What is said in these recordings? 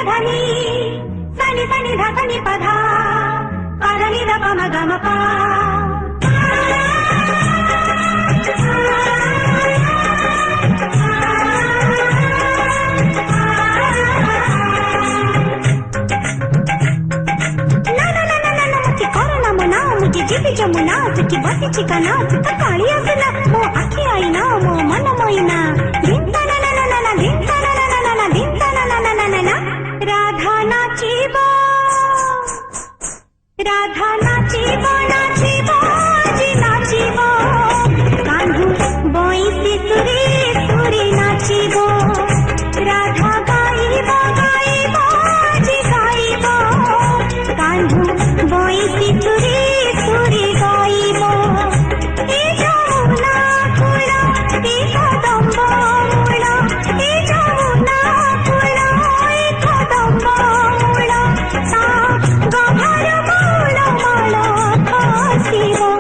ధని సని సని ధ సని పధ పదని ద పమ గమ ప जिपि जमुना सुखी बसी चिकना सुख कालिया सुना मो आखी आईना मो मन मोइना धिंता ना ना ना ना ना धिंता ना ना ना ना ना धिंता ना ना ना ना ना ना राधा नाचिबो नाचिबो जी नाचिबो कान्हू बोईसी सुरी सुरी नाचिबो राधा गाइबो गाइबो जी गाइबो कान्हू बोईसी सुरी सुरी गाइबो ए जमुना कुला ए कदम्ब मूला ए जमुना कुला ए कदम्ब मूला ता गभर मूल माल खसिबो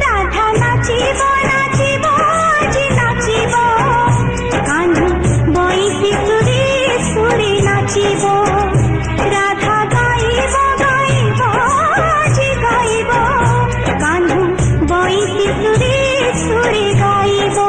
राधा नाचिबो नाचिबो जी नाचिबो कान्हू बोईसी सुरी सुरी नाचिबो राधा गाइबो गाइबो जी गाइबो कान्हू बोईसी सुरी सुरी गाइबो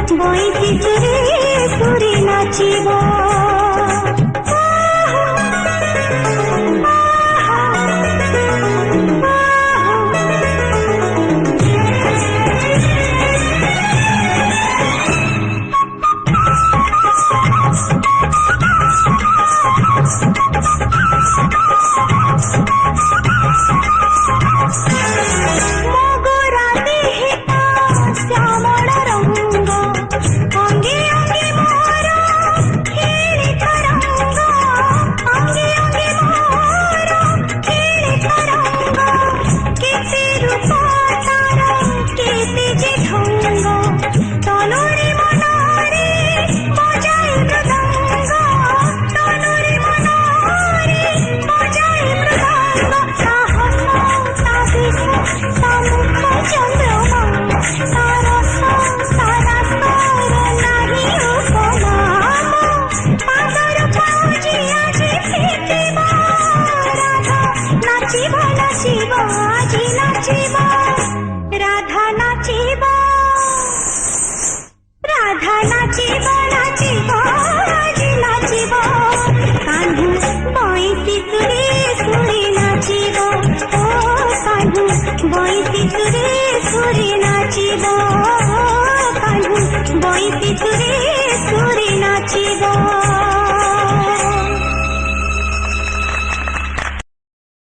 बोईसी सुरी सुरी नाचिबो राधा नाचिबो नाचिबो जी नाचिबो कान्हू बोईसी सुरी सुरी नाचिबो ओ कान्हू बोईसी सुरी सुरी नाचिबो कान्हू बोईसी सुरी